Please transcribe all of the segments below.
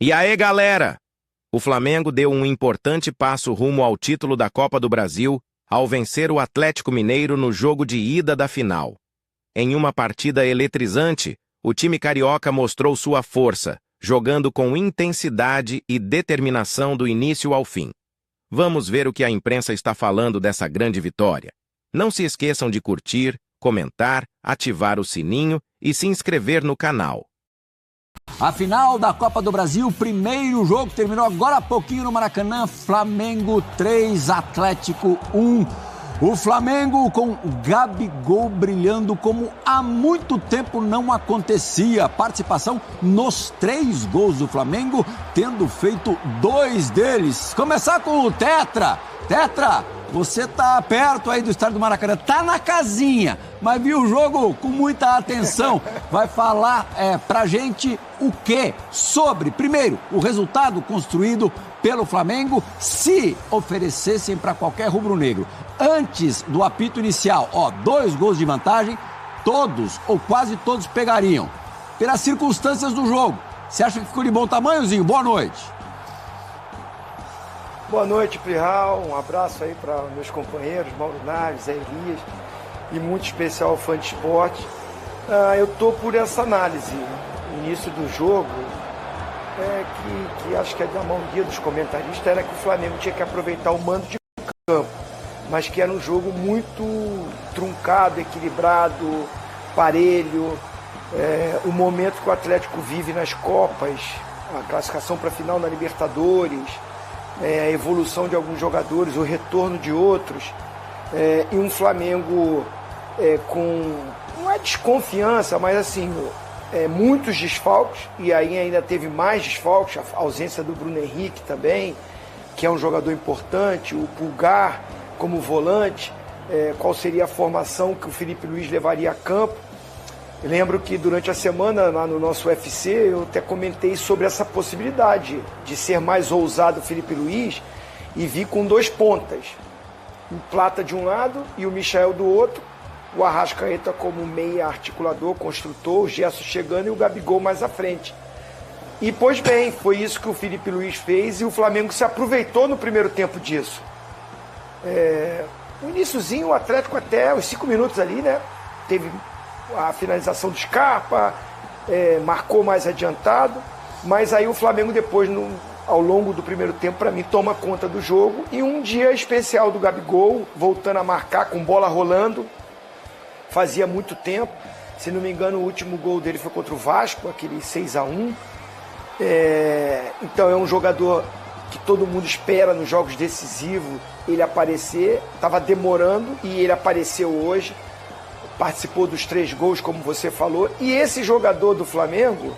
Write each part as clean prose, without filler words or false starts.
E aí, galera? O Flamengo deu um importante passo rumo ao título da Copa do Brasil ao vencer o Atlético Mineiro no jogo de ida da final. Em uma partida eletrizante, o time carioca mostrou sua força, jogando com intensidade e determinação do início ao fim. Vamos ver o que a imprensa está falando dessa grande vitória. Não se esqueçam de curtir, comentar, ativar o sininho e se inscrever no canal. A final da Copa do Brasil, primeiro jogo, terminou agora há pouquinho no Maracanã. Flamengo 3, Atlético 1. O Flamengo com o Gabigol brilhando como há muito tempo não acontecia. Participação nos 3 gols do Flamengo, tendo feito 2 deles. Começar com o Tetra. Tetra, você tá perto aí do estádio do Maracanã, tá na casinha, mas viu o jogo com muita atenção. Vai falar pra gente o quê? Sobre, primeiro, o resultado construído pelo Flamengo, se oferecessem para qualquer rubro-negro. Antes do apito inicial, 2 gols de vantagem, todos ou quase todos pegariam. Pelas circunstâncias do jogo, você acha que ficou de bom tamanhozinho? Boa noite. Boa noite, Plihal. Um abraço aí para meus companheiros, Mauro Naves, Zé Elias, e muito especial fã de esporte. Eu tô por essa análise. Início do jogo, que acho que é da maioria dos comentaristas, era que o Flamengo tinha que aproveitar o mando de campo, mas que era um jogo muito truncado, equilibrado, parelho. O momento que o Atlético vive nas Copas, a classificação para a final na Libertadores, a evolução de alguns jogadores, o retorno de outros, e um Flamengo com, não é desconfiança, mas assim, muitos desfalques, e aí ainda teve mais desfalques, a ausência do Bruno Henrique também, que é um jogador importante, o Pulgar como volante, qual seria a formação que o Felipe Luiz levaria a campo. Eu lembro que durante a semana, lá no nosso UFC, eu até comentei sobre essa possibilidade de ser mais ousado o Felipe Luiz e vir com 2 pontas. O Plata de um lado e o Michael do outro. O Arrascaeta como meia articulador, construtor, o Gerson chegando e o Gabigol mais à frente. E, pois bem, foi isso que o Felipe Luiz fez e o Flamengo se aproveitou no primeiro tempo disso. O iniciozinho, o Atlético até os 5 minutos ali, né? Teve a finalização do Scarpa, marcou mais adiantado, mas aí o Flamengo depois, ao longo do primeiro tempo, para mim, toma conta do jogo, e um dia especial do Gabigol, voltando a marcar com bola rolando, fazia muito tempo, se não me engano o último gol dele foi contra o Vasco, aquele 6-1, então é um jogador que todo mundo espera nos jogos decisivos ele aparecer, estava demorando e ele apareceu hoje, participou dos 3 gols, como você falou, e esse jogador do Flamengo,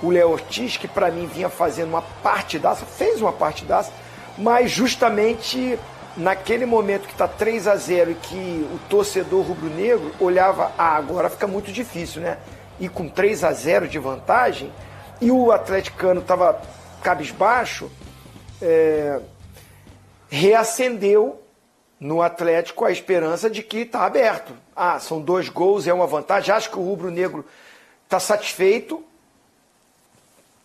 o Léo Ortiz, que para mim vinha fazendo uma partidaça, fez uma partidaça, mas justamente naquele momento que está 3-0 e que o torcedor rubro-negro olhava, agora fica muito difícil, né? E com 3-0 de vantagem, e o atleticano estava cabisbaixo, reacendeu no Atlético a esperança de que está aberto. São 2 gols, é uma vantagem. Acho que o rubro-negro está satisfeito,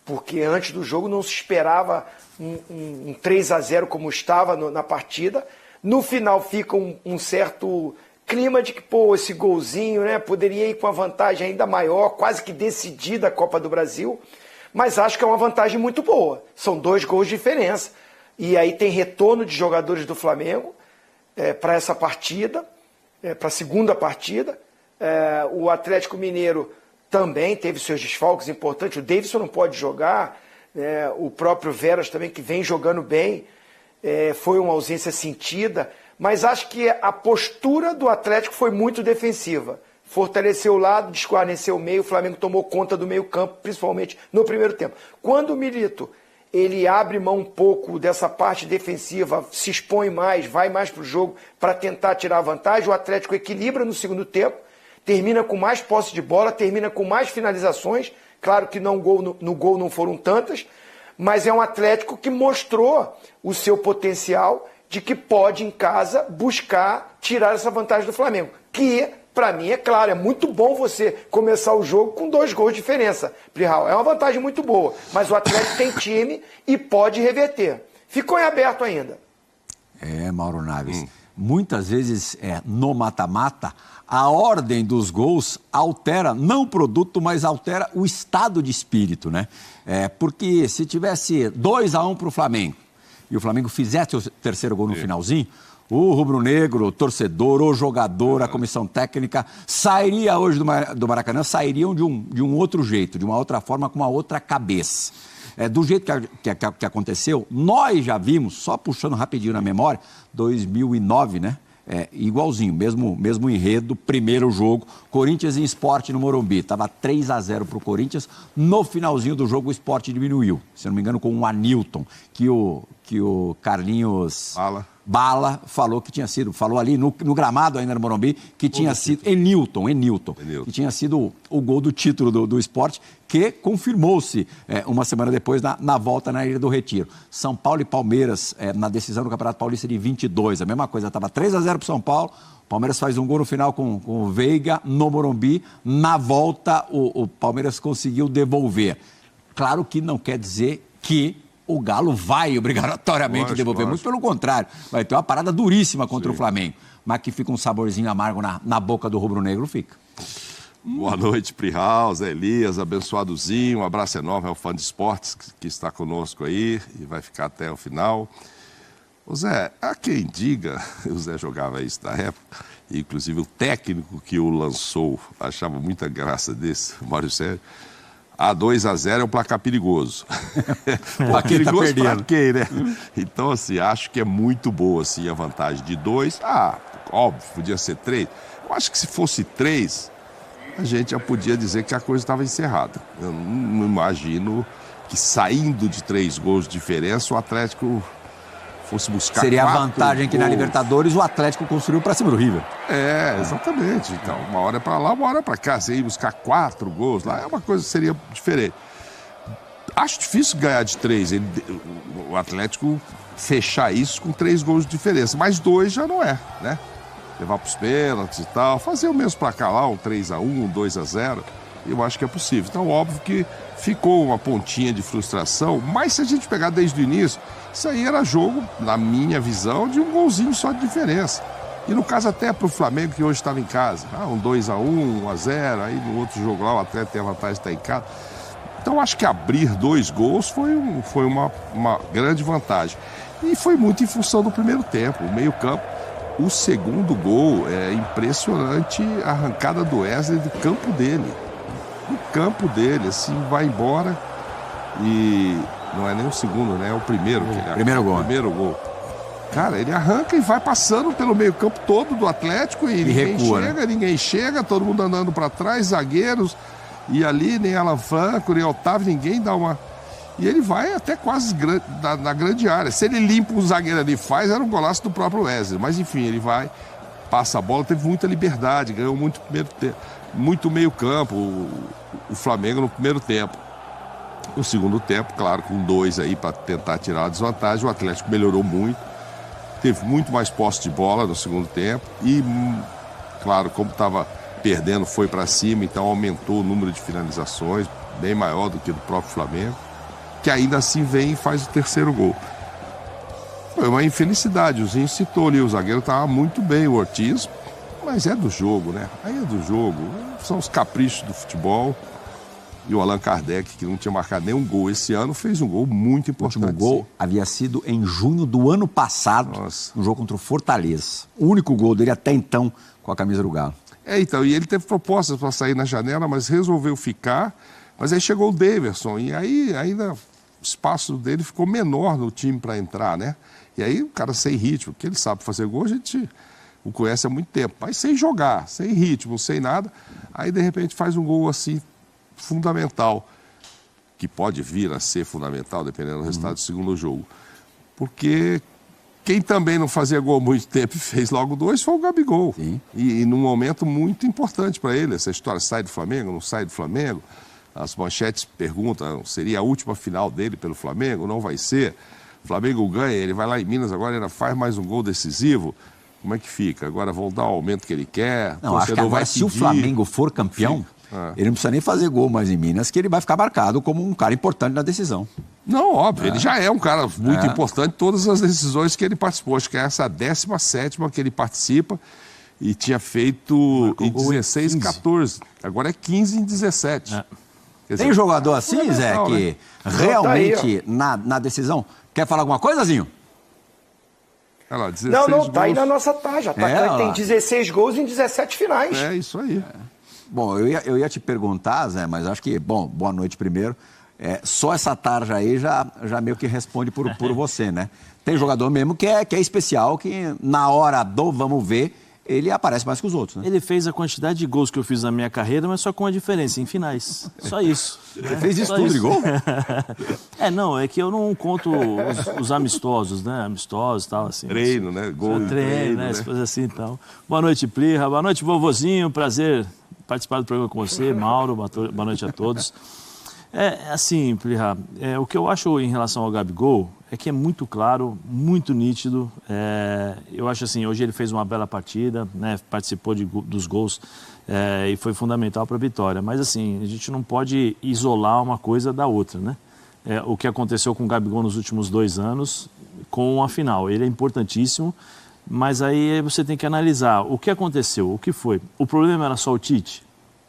porque antes do jogo não se esperava um 3-0 como estava na partida. No final fica um certo clima de que, esse golzinho, né, poderia ir com a vantagem ainda maior, quase que decidida a Copa do Brasil, mas acho que é uma vantagem muito boa. São 2 gols de diferença. E aí tem retorno de jogadores do Flamengo para essa partida, para a segunda partida. O Atlético Mineiro também teve seus desfalques importantes. O Davidson não pode jogar, o próprio Veras também, que vem jogando bem, foi uma ausência sentida, mas acho que a postura do Atlético foi muito defensiva. Fortaleceu o lado, desguarneceu o meio, o Flamengo tomou conta do meio campo, principalmente no primeiro tempo. Quando o Milito ele abre mão um pouco dessa parte defensiva, se expõe mais, vai mais para o jogo para tentar tirar a vantagem, o Atlético equilibra no segundo tempo, termina com mais posse de bola, termina com mais finalizações, claro que no gol não foram tantas, mas é um Atlético que mostrou o seu potencial de que pode em casa buscar tirar essa vantagem do Flamengo, que Para mim, é claro, é muito bom você começar o jogo com 2 gols de diferença, Plihal. É uma vantagem muito boa, mas o Atlético tem time e pode reverter. Ficou em aberto ainda. Mauro Naves. Muitas vezes, no mata-mata, a ordem dos gols altera, não o produto, mas altera o estado de espírito, né? Porque se tivesse 2-1 para o Flamengo, e o Flamengo fizesse o terceiro gol no finalzinho, o rubro-negro, o torcedor, o jogador, a comissão técnica, sairia hoje do Maracanã, sairiam de um outro jeito, de uma outra forma, com uma outra cabeça. Do jeito que aconteceu, nós já vimos, só puxando rapidinho na memória, 2009, né? Igualzinho, mesmo enredo, primeiro jogo, Corinthians e Sport no Morumbi. Estava 3-0 para o Corinthians. No finalzinho do jogo, o Sport diminuiu. Se não me engano, com o Anilton, que o Carlinhos Bala falou que tinha sido, falou ali no gramado ainda no Morumbi, que tinha sido Enilton, que tinha sido o gol do título do Sport, que confirmou-se uma semana depois na volta na Ilha do Retiro. São Paulo e Palmeiras, na decisão do Campeonato Paulista de 22, a mesma coisa, estava 3-0 para o São Paulo, o Palmeiras faz um gol no final com o Veiga no Morumbi, na volta o Palmeiras conseguiu devolver. Claro que não quer dizer que o Galo vai obrigatoriamente devolver, muito pelo contrário, vai ter uma parada duríssima contra o Flamengo, mas que fica um saborzinho amargo na boca do rubro-negro, fica. Boa noite, Plihal, Zé Elias, abençoadozinho, um abraço enorme ao fã de esportes que está conosco aí e vai ficar até o final. O Zé, há quem diga, o Zé jogava isso na época, inclusive o técnico que o lançou achava muita graça desse, o Mário Sérgio. 2-0 é um placar perigoso. Perigoso pra quem, né? Então, assim, acho que é muito boa, assim, a vantagem de 2. Óbvio, podia ser 3. Eu acho que se fosse 3, a gente já podia dizer que a coisa estava encerrada. Eu não imagino que saindo de 3 gols de diferença, o Atlético fosse buscar 4 Seria a vantagem que na Libertadores o Atlético construiu para cima do River. Exatamente. Então, uma hora é para lá, uma hora é para cá. Você ir buscar 4 gols lá, é uma coisa que seria diferente. Acho difícil ganhar de 3. O Atlético fechar isso com 3 gols de diferença. Mas 2 já não é, né? Levar para os pênaltis e tal. Fazer o mesmo placar lá, um 3-1, um 2-0. Eu acho que é possível. Então, óbvio que ficou uma pontinha de frustração, mas se a gente pegar desde o início, isso aí era jogo, na minha visão, de um golzinho só de diferença. E no caso até para o Flamengo, que hoje estava em casa. Um 2-1, 1-0, aí no outro jogo lá o Atlético tem a vantagem de estar em casa. Então acho que abrir 2 gols foi uma grande vantagem. E foi muito em função do primeiro tempo, o meio campo. O segundo gol, é impressionante a arrancada do Wesley do campo dele. Do campo dele, assim, vai embora e não é nem o segundo, né? É o primeiro. Primeiro gol. Cara, ele arranca e vai passando pelo meio campo todo do Atlético e ninguém recua, chega, ninguém chega, todo mundo andando para trás, zagueiros, e ali nem Alan Franco, nem Otávio, ninguém dá uma... E ele vai até quase na grande área. Se ele limpa o zagueiro ali faz, era um golaço do próprio Wesley. Mas enfim, ele vai, passa a bola, teve muita liberdade, ganhou muito primeiro tempo. Muito meio campo, o Flamengo no primeiro tempo. No segundo tempo, claro, com 2 aí para tentar tirar a desvantagem, o Atlético melhorou muito, teve muito mais posse de bola no segundo tempo e, claro, como estava perdendo, foi para cima, então aumentou o número de finalizações, bem maior do que do próprio Flamengo, que ainda assim vem e faz o terceiro gol. Foi uma infelicidade, o Zinho citou ali, o zagueiro estava muito bem, o Ortiz, mas é do jogo, né? Aí é do jogo. São os caprichos do futebol. E o Allan Kardec, que não tinha marcado nenhum gol esse ano, fez um gol muito importante. O último gol havia sido em junho do ano passado, no jogo contra o Fortaleza. O único gol dele até então com a camisa do Galo. Então, e ele teve propostas para sair na janela, mas resolveu ficar. Mas aí chegou o Daverson, e aí ainda o espaço dele ficou menor no time para entrar, né? E aí o cara sem ritmo, porque ele sabe fazer gol, a gente o conhece há muito tempo, mas sem jogar, sem ritmo, sem nada, aí de repente faz um gol assim fundamental, que pode vir a ser fundamental, dependendo do resultado do segundo jogo. Porque quem também não fazia gol há muito tempo e fez logo 2 foi o Gabigol. E num momento muito importante para ele, essa história, sai do Flamengo, não sai do Flamengo, as manchetes perguntam, seria a última final dele pelo Flamengo? Não vai ser. O Flamengo ganha, ele vai lá em Minas, agora ainda faz mais um gol decisivo. Como é que fica? Agora vão dar o aumento que ele quer? Não, acho que agora, se o Flamengo for campeão, ele não precisa nem fazer gol mais em Minas, que ele vai ficar marcado como um cara importante na decisão. Não, óbvio, ele já é um cara muito importante em todas as decisões que ele participou. Acho que é essa 17ª que ele participa e tinha feito em 16, 14. Agora é 15 em 17. Dizer, tem jogador assim, Zé, que realmente na decisão... Quer falar alguma coisa, Zinho? Lá, não, gols. Tá aí na nossa taja. Tem 16 gols em 17 finais. É isso aí. Bom, eu ia te perguntar, Zé, mas acho que, boa noite primeiro. Só essa tarja aí já meio que responde por você, né? Tem jogador mesmo que é especial, que na hora do vamos ver, ele aparece mais que os outros, né? Ele fez a quantidade de gols que eu fiz na minha carreira, mas só com uma diferença, em finais. Só isso. Você fez isso tudo de gol? Não, é que eu não conto os amistosos, né? Amistosos e tal, assim. Treino, né? Gol de treino, né? Coisa assim e tal. Boa noite, Plirra. Boa noite, vovozinho. Prazer participar do programa com você. Mauro, boa noite a todos. Assim, Plirra, o que eu acho em relação ao Gabigol é que é muito claro, muito nítido. Eu acho assim, hoje ele fez uma bela partida, né? Participou dos gols e foi fundamental para a vitória. Mas assim, a gente não pode isolar uma coisa da outra, né? O que aconteceu com o Gabigol nos últimos 2 anos com a final. Ele é importantíssimo, mas aí você tem que analisar o que aconteceu, o que foi. O problema era só o Tite?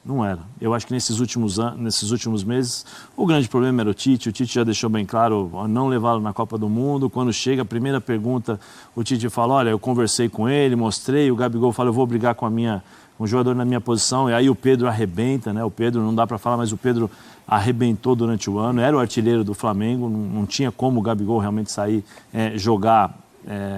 Não era. Eu acho que nesses últimos meses, o grande problema era o Tite. O Tite já deixou bem claro não levá-lo na Copa do Mundo. Quando chega a primeira pergunta, o Tite fala, olha, eu conversei com ele, mostrei. O Gabigol fala, eu vou brigar com um jogador na minha posição. E aí o Pedro arrebenta, né? O Pedro, não dá para falar, mas o Pedro arrebentou durante o ano. Era o artilheiro do Flamengo. Não tinha como o Gabigol realmente sair, jogar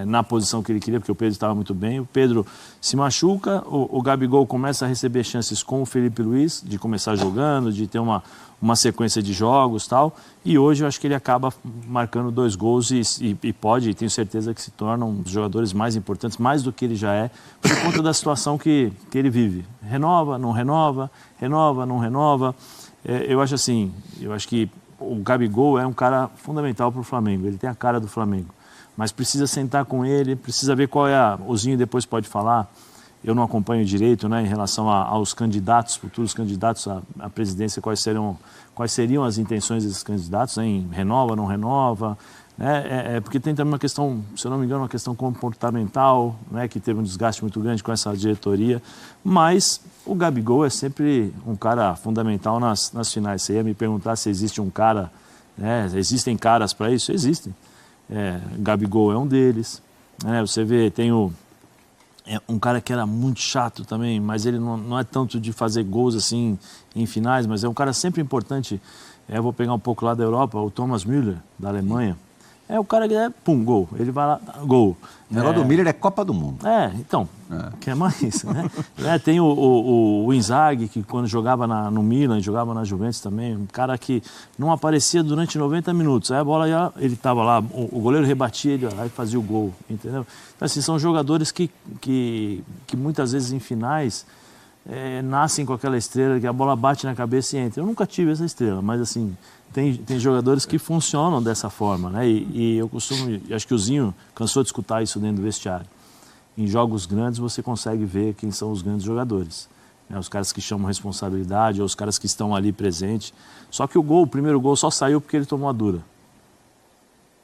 na posição que ele queria, porque o Pedro estava muito bem. O Pedro se machuca, o Gabigol começa a receber chances com o Felipe Luiz, de começar jogando, de ter uma sequência de jogos e tal. E hoje eu acho que ele acaba marcando 2 gols e pode, tenho certeza que se torna um dos jogadores mais importantes, mais do que ele já é, por conta da situação que ele vive. Renova, não renova, renova, não renova. Eu acho assim, eu acho que o Gabigol é um cara fundamental para o Flamengo, ele tem a cara do Flamengo. Mas precisa sentar com ele, precisa ver qual é o Zinho depois pode falar. Eu não acompanho direito, né, em relação aos candidatos, futuros candidatos à presidência, quais seriam as intenções desses candidatos, né, em renova, não renova, né, porque tem também uma questão, se eu não me engano, uma questão comportamental, né, que teve um desgaste muito grande com essa diretoria, mas o Gabigol é sempre um cara fundamental nas finais. Você ia me perguntar se existe um cara, né, existem caras para isso? Existem. Gabigol é um deles, né? Você vê, tem um cara que era muito chato também, mas ele não é tanto de fazer gols assim em finais, mas é um cara sempre importante. Eu vou pegar um pouco lá da Europa, o Thomas Müller, da Alemanha. O cara que gol. Ele vai lá, gol. O negócio do Müller é Copa do Mundo. Então, quer mais, né? Tem o Inzaghi, que quando jogava no Milan, jogava na Juventus também, um cara que não aparecia durante 90 minutos. Aí a bola, ele estava lá, o goleiro rebatia, ele aí fazia o gol, entendeu? Então, assim, são jogadores que muitas vezes em finais nascem com aquela estrela, que a bola bate na cabeça e entra. Eu nunca tive essa estrela, mas assim... Tem jogadores que funcionam dessa forma, né? E eu acho que o Zinho cansou de escutar isso dentro do vestiário. Em jogos grandes você consegue ver quem são os grandes jogadores, né? Os caras que chamam responsabilidade, ou os caras que estão ali presentes. Só que o primeiro gol só saiu porque ele tomou a dura.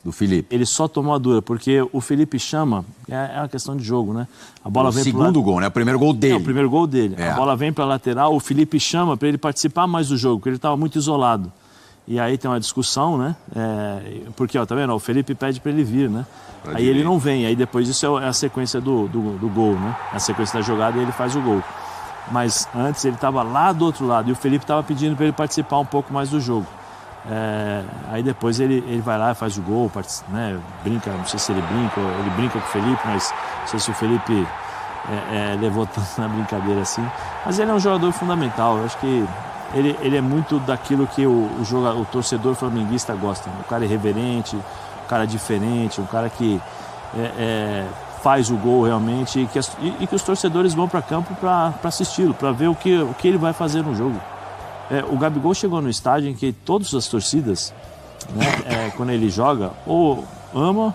Do Felipe. Ele só tomou a dura, porque o Felipe chama, é uma questão de jogo, né? A bola vem segundo gol, né? O primeiro gol dele. O primeiro gol dele. A bola vem para a lateral, o Felipe chama para ele participar mais do jogo, porque ele estava muito isolado. E aí tem uma discussão, né? Porque, tá vendo? O Felipe pede para ele vir, né? Aí ele não vem, aí depois isso é a sequência do gol, né? A sequência da jogada e ele faz o gol. Mas antes ele estava lá do outro lado e o Felipe estava pedindo para ele participar um pouco mais do jogo. Aí depois ele vai lá e faz o gol, né? Brinca, não sei se ele brinca com o Felipe, mas não sei se o Felipe levou tanto na brincadeira assim. Mas ele é um jogador fundamental, eu acho que ele é muito daquilo que o torcedor flamenguista gosta, né? Um cara irreverente, um cara diferente, um cara que faz o gol realmente e que os torcedores vão para campo para assisti-lo, para ver o que ele vai fazer no jogo. O Gabigol chegou no estádio em que todas as torcidas, né, quando ele joga, ou ama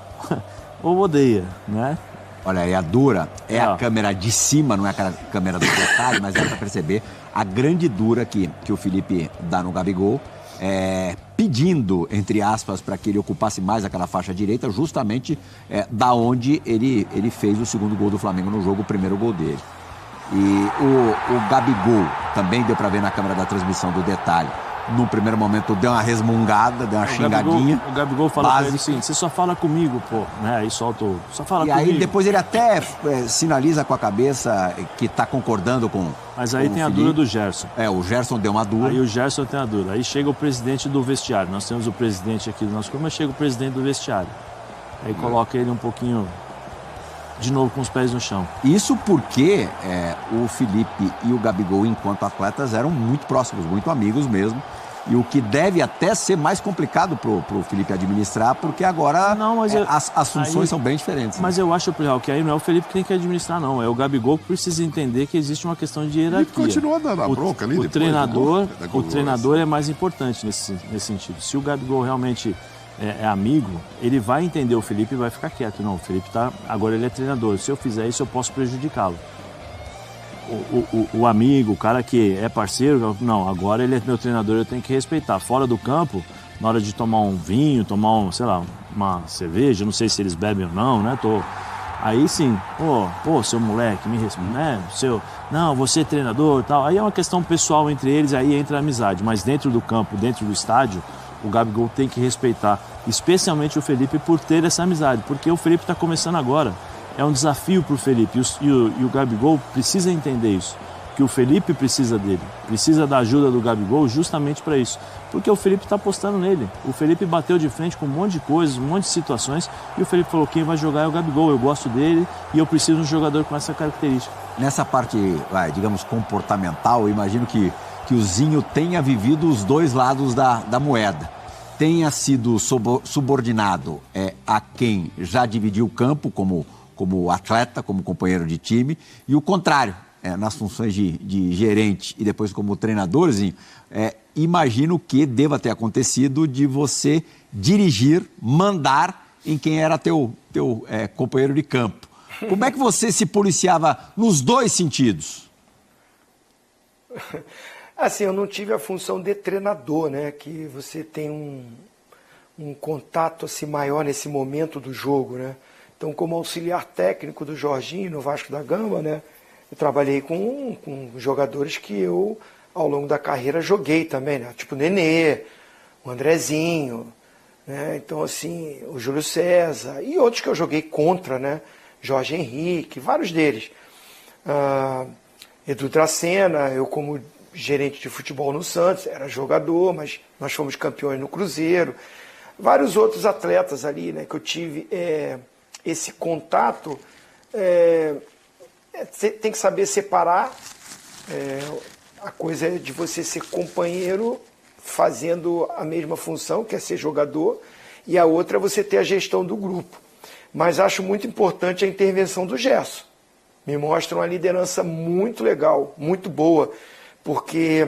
ou odeia, né? Olha aí, a dura é a câmera de cima, não é aquela câmera do detalhe, mas dá para perceber a grande dura que o Felipe dá no Gabigol, pedindo, entre aspas, para que ele ocupasse mais aquela faixa direita, justamente da onde ele fez o segundo gol do Flamengo no jogo, o primeiro gol dele. E o Gabigol, também deu para ver na câmera da transmissão do detalhe, no primeiro momento deu uma resmungada, deu uma xingadinha. O Gabigol falou pra ele assim, você só fala comigo, pô, né? Aí só fala comigo. E aí depois ele até sinaliza com a cabeça que tá concordando com Mas aí tem a dura do Gerson. O Gerson deu uma dura. Aí o Gerson tem a dura. Aí chega o presidente do vestiário. Nós temos o presidente aqui do nosso clube, mas chega o presidente do vestiário. Aí coloca ele um pouquinho de novo com os pés no chão. Isso porque o Felipe e o Gabigol, enquanto atletas, eram muito próximos, muito amigos mesmo. E o que deve até ser mais complicado pro Felipe administrar, porque agora as funções são bem diferentes. Mas eu acho, que aí não é o Felipe que tem que administrar, não. É o Gabigol que precisa entender que existe uma questão de hierarquia. Ele continua dando a bronca ali. O treinador é mais importante nesse sentido. Se o Gabigol realmente é amigo, ele vai entender o Felipe e vai ficar quieto. Não, o Felipe agora ele é treinador. Se eu fizer isso, eu posso prejudicá-lo. O amigo, o cara que é parceiro, não, agora ele é meu treinador, eu tenho que respeitar. Fora do campo, na hora de tomar um vinho, tomar uma cerveja, não sei se eles bebem ou não, né? Aí sim, seu moleque, me respeita, né? Não, você é treinador e tal. Aí é uma questão pessoal entre eles, aí entra a amizade. Mas dentro do campo, dentro do estádio, o Gabigol tem que respeitar, especialmente o Felipe, por ter essa amizade, porque o Felipe está começando agora. É um desafio para o Felipe e o Gabigol precisa entender isso, que o Felipe precisa dele, precisa da ajuda do Gabigol justamente para isso, porque o Felipe está apostando nele. O Felipe bateu de frente com um monte de coisas, um monte de situações, e o Felipe falou, quem vai jogar é o Gabigol, eu gosto dele e eu preciso de um jogador com essa característica. Nessa parte, digamos, comportamental, eu imagino que o Zinho tenha vivido os dois lados da moeda. Tenha sido subordinado a quem já dividiu o campo como atleta, como companheiro de time, e o contrário, nas funções de gerente e depois como treinadorzinho, imagino que deva ter acontecido de você dirigir, mandar em quem era teu companheiro de campo. Como é que você se policiava nos dois sentidos? Assim, eu não tive a função de treinador, né? Que você tem um contato assim, maior nesse momento do jogo, né? Então, como auxiliar técnico do Jorginho no Vasco da Gama, né? Eu trabalhei com jogadores que eu, ao longo da carreira, joguei também, né? Tipo o Nenê, o Andrezinho, né? Então, assim, o Júlio César e outros que eu joguei contra, né? Jorge Henrique, vários deles. Edu Dracena, eu como gerente de futebol no Santos, era jogador, mas nós fomos campeões no Cruzeiro. Vários outros atletas ali, né, que eu tive esse contato. Tem que saber separar. A coisa é de você ser companheiro fazendo a mesma função, que é ser jogador, e a outra é você ter a gestão do grupo. Mas acho muito importante a intervenção do Gerson. Me mostra uma liderança muito legal, muito boa, porque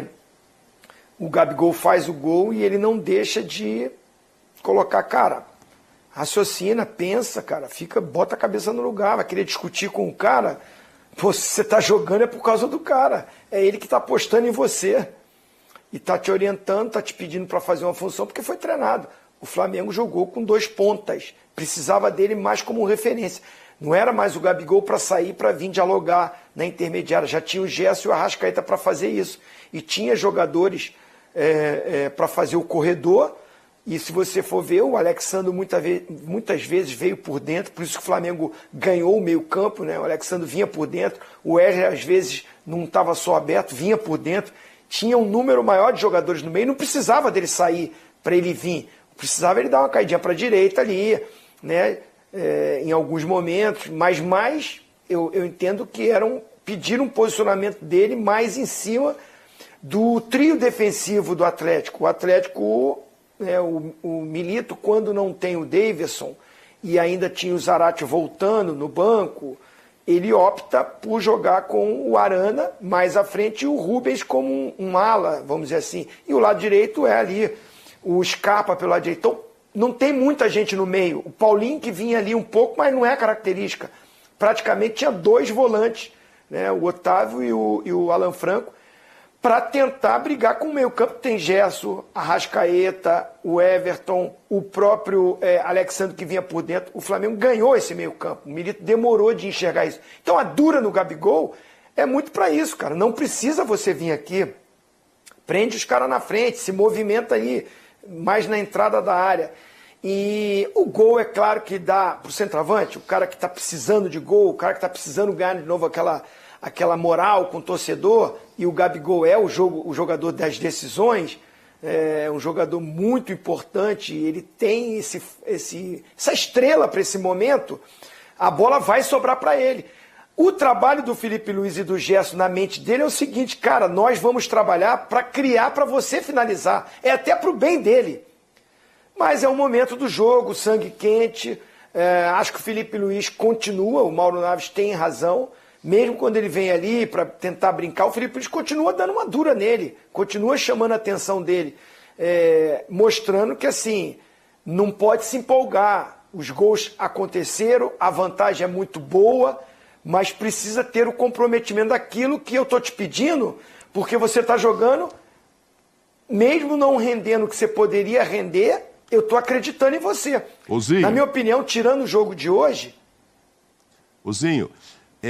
o Gabigol faz o gol e ele não deixa de colocar, cara, raciocina, pensa, cara, bota a cabeça no lugar, vai querer discutir com o cara, pô, se você tá jogando é por causa do cara, é ele que tá apostando em você e tá te orientando, tá te pedindo para fazer uma função porque foi treinado. O Flamengo jogou com 2 pontas, precisava dele mais como referência. Não era mais o Gabigol para sair, para vir dialogar na intermediária. Já tinha o Gerson e o Arrascaeta para fazer isso. E tinha jogadores para fazer o corredor. E se você for ver, o Alexandre muitas vezes veio por dentro. Por isso que o Flamengo ganhou o meio campo, né? O Alexandre vinha por dentro. O Wesley, às vezes, não estava só aberto, vinha por dentro. Tinha um número maior de jogadores no meio. Não precisava dele sair para ele vir. Precisava ele dar uma caidinha para a direita ali, né? Em alguns momentos, mas mais eu entendo que pedir um posicionamento dele mais em cima do trio defensivo do Atlético. O Atlético, o Milito, quando não tem o Davidson e ainda tinha o Zarate voltando no banco, ele opta por jogar com o Arana mais à frente e o Rubens como um ala, vamos dizer assim. E o lado direito é ali o Scarpa pelo lado direito. Então, não tem muita gente no meio. O Paulinho que vinha ali um pouco, mas não é característica. praticamente tinha 2 volantes, né, o Otávio e o Alan Franco, para tentar brigar com o meio-campo. Tem Gerson, Arrascaeta, o Everton, o próprio Alexandre que vinha por dentro. O Flamengo ganhou esse meio-campo. O Milito demorou de enxergar isso. Então a dura no Gabigol é muito para isso, cara. Não precisa você vir aqui, prende os caras na frente, se movimenta aí, mais na entrada da área. E o gol, é claro que dá pro centroavante, o cara que está precisando de gol, o cara que está precisando ganhar de novo aquela moral com o torcedor, e o Gabigol é o jogador das decisões, é um jogador muito importante, ele tem essa estrela para esse momento, a bola vai sobrar para ele. O trabalho do Felipe Luiz e do Gerson na mente dele é o seguinte, cara, nós vamos trabalhar para criar para você finalizar, é até para o bem dele. Mas é o momento do jogo, sangue quente, acho que o Felipe Luiz continua, o Mauro Naves tem razão, mesmo quando ele vem ali para tentar brincar, o Felipe Luiz continua dando uma dura nele, continua chamando a atenção dele, mostrando que assim, não pode se empolgar. Os gols aconteceram, a vantagem é muito boa, mas precisa ter o comprometimento daquilo que eu estou te pedindo, porque você está jogando, mesmo não rendendo o que você poderia render, eu estou acreditando em você. Ozinho. Na minha opinião, tirando o jogo de hoje... Ozinho...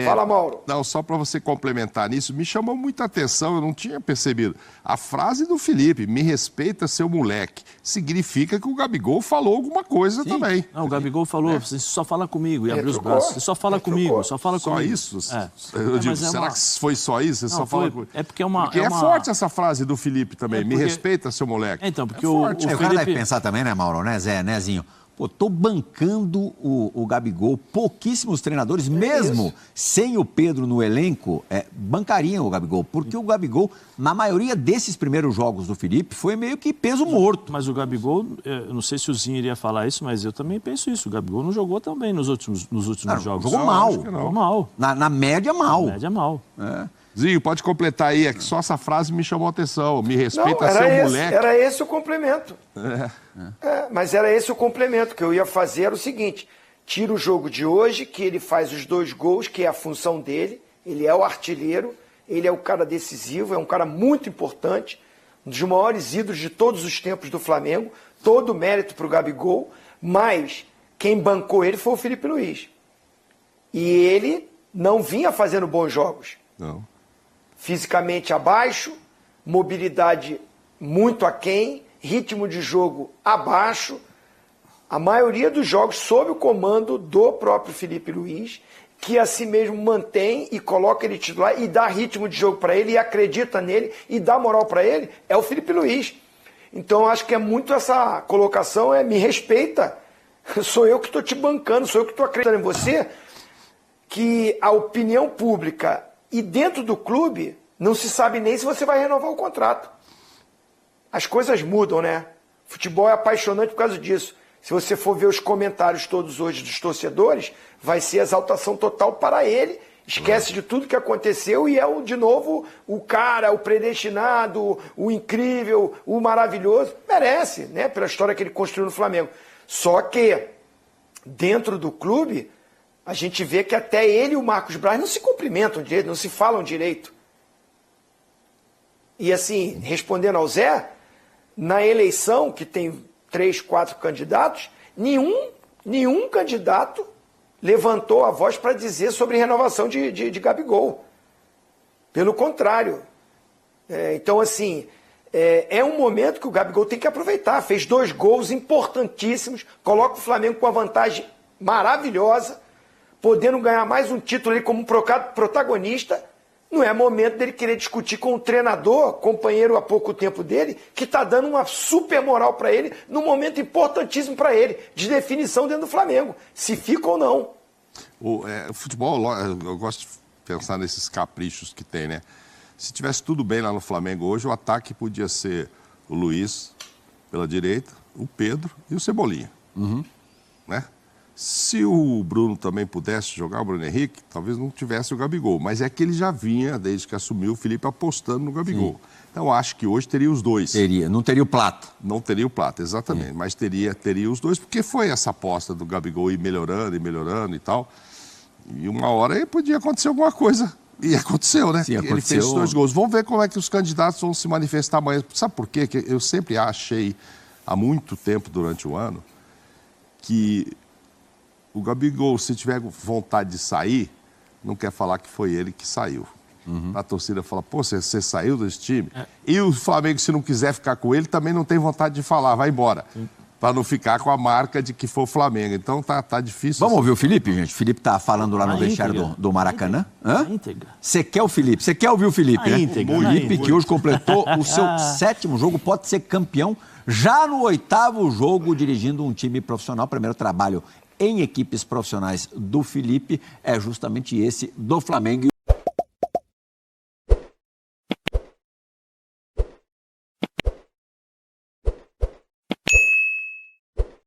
Fala, Mauro. Não, só para você complementar nisso, me chamou muita atenção, eu não tinha percebido. A frase do Felipe, me respeita seu moleque, significa que o Gabigol falou alguma coisa também. Não, o Gabigol falou, você só fala comigo, e abriu os braços. Você só fala comigo, só fala comigo. Só isso? Eu digo, será que foi só isso? Você só fala comigo? É porque é forte essa frase do Felipe também, me respeita seu moleque. Então, porque o cara deve pensar também, né, Mauro, né, Zinho? Pô, tô bancando o Gabigol, pouquíssimos treinadores, mesmo sem o Pedro no elenco, bancariam o Gabigol, porque o Gabigol, na maioria desses primeiros jogos do Felipe, foi meio que peso morto. Mas o Gabigol, eu não sei se o Zinho iria falar isso, mas eu também penso isso, o Gabigol não jogou tão bem nos últimos jogos. Jogou mal. Jogou mal. Na média, mal. Na média, mal. Zinho, pode completar aí, é que só essa frase me chamou a atenção. Me respeita seu moleque. Era esse o complemento. Mas era esse o complemento que eu ia fazer, era o seguinte, tira o jogo de hoje, que ele faz os 2 gols, que é a função dele, ele é o artilheiro, ele é o cara decisivo, é um cara muito importante, um dos maiores ídolos de todos os tempos do Flamengo, todo mérito para o Gabigol, mas quem bancou ele foi o Felipe Luiz. E ele não vinha fazendo bons jogos. Não. Fisicamente abaixo, mobilidade muito aquém, ritmo de jogo abaixo, a maioria dos jogos sob o comando do próprio Felipe Luiz, que assim mesmo mantém e coloca ele titular e dá ritmo de jogo para ele e acredita nele e dá moral para ele, é o Felipe Luiz. Então acho que é muito essa colocação, me respeita, sou eu que estou te bancando, sou eu que estou acreditando em você, que a opinião pública e dentro do clube não se sabe nem se você vai renovar o contrato. As coisas mudam, né? Futebol é apaixonante por causa disso. Se você for ver os comentários todos hoje dos torcedores, vai ser exaltação total para ele. Esquece de tudo que aconteceu e é, de novo, o cara, o predestinado, o incrível, o maravilhoso. Merece, né? Pela história que ele construiu no Flamengo. Só que, dentro do clube, a gente vê que até ele e o Marcos Braz não se cumprimentam direito, não se falam direito. E assim, respondendo ao Zé, na eleição, que tem 3, 4 candidatos, nenhum candidato levantou a voz para dizer sobre renovação de Gabigol. Pelo contrário. Então, assim, é um momento que o Gabigol tem que aproveitar. Fez 2 gols importantíssimos, coloca o Flamengo com uma vantagem maravilhosa, podendo ganhar mais um título ali como protagonista. Não é momento dele querer discutir com o treinador, companheiro há pouco tempo dele, que está dando uma super moral para ele, num momento importantíssimo para ele, de definição dentro do Flamengo, se fica ou não. O futebol, eu gosto de pensar nesses caprichos que tem, né? Se tivesse tudo bem lá no Flamengo hoje, o ataque podia ser o Luiz pela direita, o Pedro e o Cebolinha. Né? Se o Bruno também pudesse jogar, o Bruno Henrique, talvez não tivesse o Gabigol. Mas é que ele já vinha, desde que assumiu, o Felipe apostando no Gabigol. Sim. Então, acho que hoje teria os 2. Não teria o Plata. Não teria o Plata, exatamente. Sim. Mas teria os 2, porque foi essa aposta do Gabigol ir melhorando e tal. E uma hora aí podia acontecer alguma coisa. E aconteceu, né? Sim, aconteceu. Ele fez 2 gols. Vamos ver como é que os candidatos vão se manifestar amanhã. Sabe por quê? Que eu sempre achei, há muito tempo durante o ano, que o Gabigol, se tiver vontade de sair, não quer falar que foi ele que saiu. A torcida fala, pô, você saiu desse time? E o Flamengo, se não quiser ficar com ele, também não tem vontade de falar, vai embora. Para não ficar com a marca de que foi o Flamengo. Então tá difícil. Vamos ouvir o Felipe, gente? O Felipe tá falando lá no vestiário do Maracanã. Na íntegra. Você quer o Felipe? Você quer ouvir o Felipe, Na né? íntegra, O na Felipe, íntegra. que hoje completou o seu 7º jogo, pode ser campeão já no 8º jogo dirigindo um time profissional. Primeiro trabalho em equipes profissionais do Felipe é justamente esse do Flamengo.